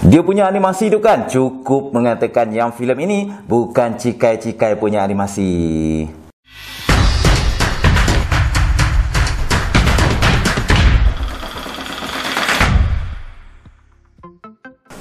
Dia punya animasi tu kan cukup mengatakan yang filem ini bukan cikai-cikai punya animasi.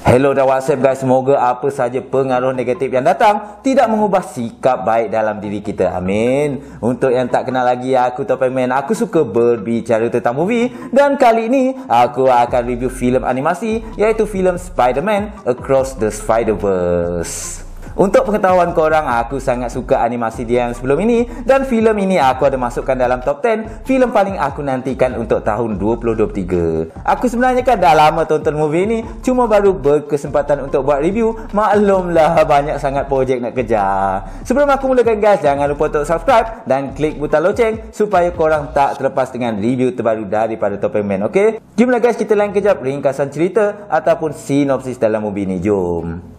Hello dan WhatsApp guys, semoga apa saja pengaruh negatif yang datang tidak mengubah sikap baik dalam diri kita. Amin. Untuk yang tak kenal lagi, aku Topeman. Aku suka berbicara tentang movie dan kali ini aku akan review filem animasi iaitu filem Spider-Man Across the Spider-Verse. Untuk pengetahuan korang, aku sangat suka animasi dia yang sebelum ini dan filem ini aku ada masukkan dalam top 10 filem paling aku nantikan untuk tahun 2023. Aku sebenarnya kan dah lama tonton movie ini, cuma baru berkesempatan untuk buat review. Maklumlah banyak sangat projek nak kejar. Sebelum aku mulakan guys, jangan lupa untuk subscribe dan klik butang loceng supaya korang tak terlepas dengan review terbaru daripada Topeman, okey? Jomlah guys, kita lain kejap ringkasan cerita ataupun sinopsis dalam movie ini. Jom.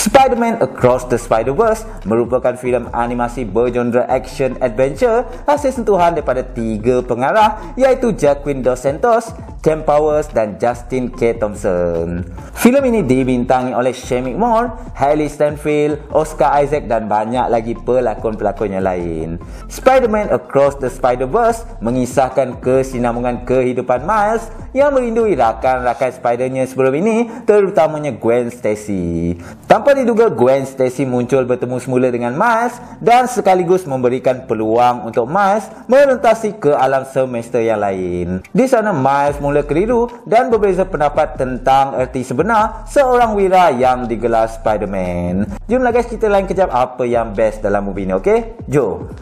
Spider-Man Across the Spider-Verse merupakan filem animasi bergenre action adventure hasil sentuhan daripada 3 pengarah iaitu Joaquin Dos Santos, Cam Powers dan Justin K. Thompson. Filem ini dibintangi oleh Shameik Moore, Hailee Steinfeld, Oscar Isaac dan banyak lagi pelakon-pelakon yang lain. Spider-Man Across the Spider-Verse mengisahkan kesinambungan kehidupan Miles yang merindui rakan-rakan Spider-nya sebelum ini, terutamanya Gwen Stacy. Tanpa diduga, Gwen Stacy muncul bertemu semula dengan Miles dan sekaligus memberikan peluang untuk Miles menentasi ke alam semesta yang lain. Di sana Miles mula keliru dan berbeza pendapat tentang erti sebenar seorang wira yang digelar Spider-Man. Jomlah guys, kita lain kejap apa yang best dalam movie ni, okey? Jom.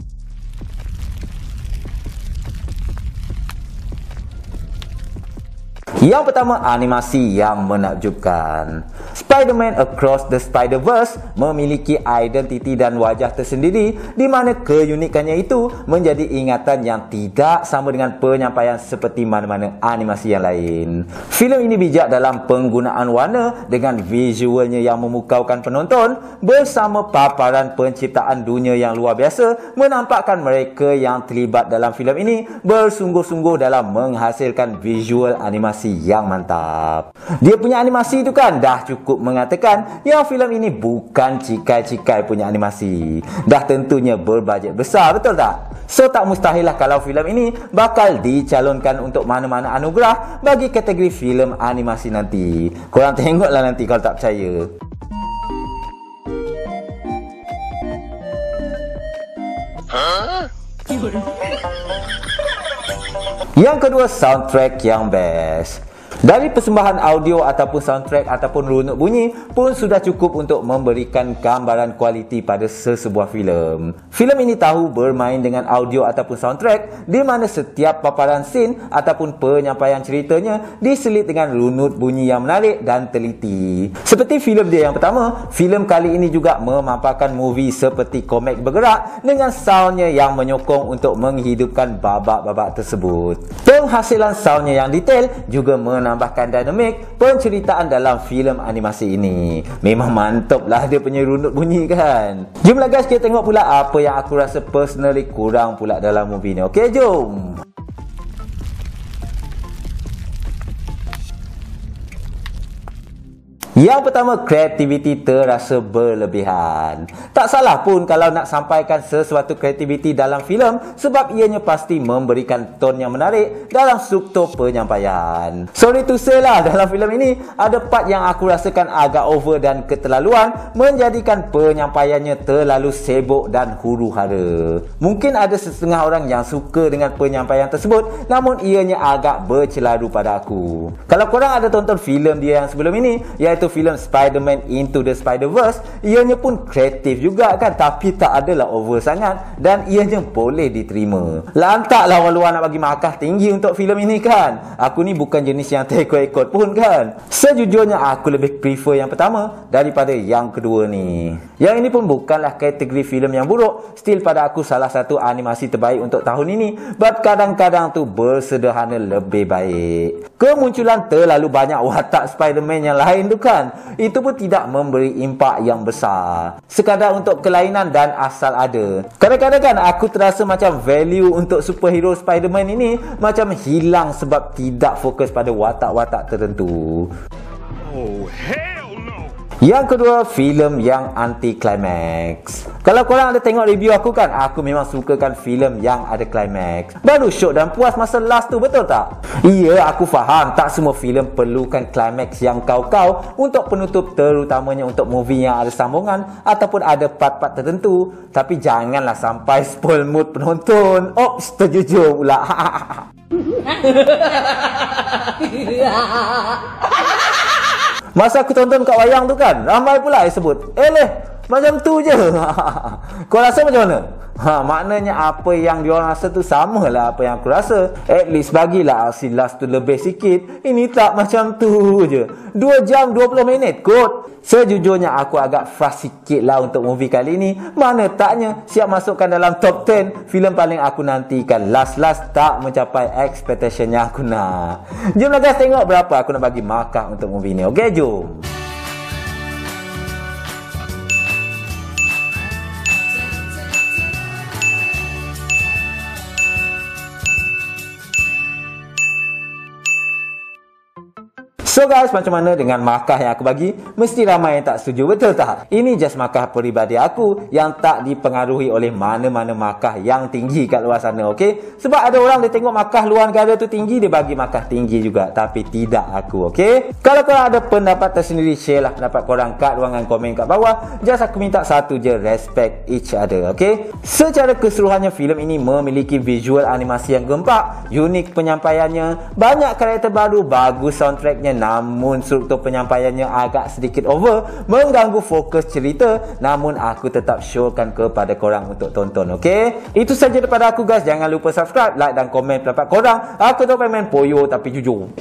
Yang pertama, animasi yang menakjubkan. Spider-Man Across the Spider-Verse memiliki identiti dan wajah tersendiri di mana keunikannya itu menjadi ingatan yang tidak sama dengan penyampaian seperti mana-mana animasi yang lain. Filem ini bijak dalam penggunaan warna dengan visualnya yang memukaukan penonton bersama paparan penciptaan dunia yang luar biasa menampakkan mereka yang terlibat dalam filem ini bersungguh-sungguh dalam menghasilkan visual animasi yang mantap. Dia punya animasi itu kan dah cukup mengatakan yang filem ini bukan cikai-cikai punya animasi. Dah tentunya berbajet besar, betul tak? So tak mustahil lah kalau filem ini bakal dicalonkan untuk mana-mana anugerah bagi kategori filem animasi nanti. Korang tengoklah nanti kalau tak percaya. Yang kedua, soundtrack yang best. Dari persembahan audio ataupun soundtrack ataupun runut bunyi pun sudah cukup untuk memberikan gambaran kualiti pada sesebuah filem. Filem ini tahu bermain dengan audio ataupun soundtrack di mana setiap paparan scene ataupun penyampaian ceritanya diselit dengan runut bunyi yang menarik dan teliti. Seperti filem dia yang pertama, filem kali ini juga memaparkan movie seperti komik bergerak dengan soundnya yang menyokong untuk menghidupkan babak-babak tersebut. Penghasilan soundnya yang detail juga menambahkan dinamik penceritaan dalam filem animasi ini. Memang mantap lah dia punya runut bunyi kan. Jomlah guys, kita tengok pula apa yang aku rasa personally kurang pula dalam movie ni. Okey, jom. Yang pertama, kreativiti terasa berlebihan. Tak salah pun kalau nak sampaikan sesuatu kreativiti dalam filem sebab ianya pasti memberikan tone yang menarik dalam struktur penyampaian. Sorry to say lah, dalam filem ini ada part yang aku rasakan agak over dan keterlaluan menjadikan penyampaiannya terlalu sibuk dan huru-hara. Mungkin ada setengah orang yang suka dengan penyampaian tersebut, namun ianya agak bercelaru pada aku. Kalau korang ada tonton filem dia yang sebelum ini iaitu filem Spider-Man Into the Spider-Verse, ianya pun kreatif juga kan, tapi tak adalah over sangat dan ianya boleh diterima. Lantaklah orang luar nak bagi markah tinggi untuk filem ini kan. Aku ni bukan jenis yang terikut-ikut pun kan. Sejujurnya aku lebih prefer yang pertama daripada yang kedua ni. Yang ini pun bukanlah kategori filem yang buruk, still pada aku salah satu animasi terbaik untuk tahun ini, but kadang-kadang tu bersederhana lebih baik. Kemunculan terlalu banyak watak Spider-Man yang lain tu kan, kan? Itu pun tidak memberi impak yang besar. Sekadar untuk kelainan dan asal ada. Kadang-kadang kan aku terasa macam value untuk superhero Spider-Man ini macam hilang sebab tidak fokus pada watak-watak tertentu. Oh, hell no! Yang kedua, filem yang anti-climax. Kalau korang ada tengok review aku kan, aku memang sukakan filem yang ada climax. Baru syok dan puas masa last tu, betul tak? Iya, aku faham tak semua filem perlukan climax yang kau-kau untuk penutup, terutamanya untuk movie yang ada sambungan ataupun ada part-part tertentu. Tapi janganlah sampai spoil mood penonton. Ops, terjujur pula. Masa aku tonton kat wayang tu kan, ramai pula yang sebut, macam tu je. Kau rasa macam mana? Maknanya apa yang diorang rasa tu samalah apa yang aku rasa. At least bagilah RC last tu lebih sikit. Ini tak macam tu je. 2 jam 20 minit kot. Sejujurnya aku agak frust sikit lah untuk movie kali ni. Mana taknya siap masukkan dalam top 10 filem paling aku nantikan. Last tak mencapai expectation yang aku nak. Jomlah guys tengok berapa aku nak bagi markah untuk movie ni. Okay, jom. So guys, macam mana dengan markah yang aku bagi? Mesti ramai yang tak setuju, betul tak? Ini just markah peribadi aku yang tak dipengaruhi oleh mana-mana markah yang tinggi kat luar sana, okey? Sebab ada orang dia tengok markah luar negara tu tinggi, dia bagi markah tinggi juga. Tapi tidak aku, okey? Kalau korang ada pendapat tersendiri, share lah pendapat korang kat ruangan komen kat bawah. Just aku minta satu je, respect each other, okey? Secara keseluruhannya, filem ini memiliki visual animasi yang gempak, unik penyampaiannya, banyak karakter baru, bagus soundtracknya. Namun struktur penyampaiannya agak sedikit over, mengganggu fokus cerita. Namun aku tetap showkan kepada korang untuk tonton, okey? Itu saja daripada aku guys. Jangan lupa subscribe, like dan komen pendapat korang. Aku tak main poyo tapi jujur.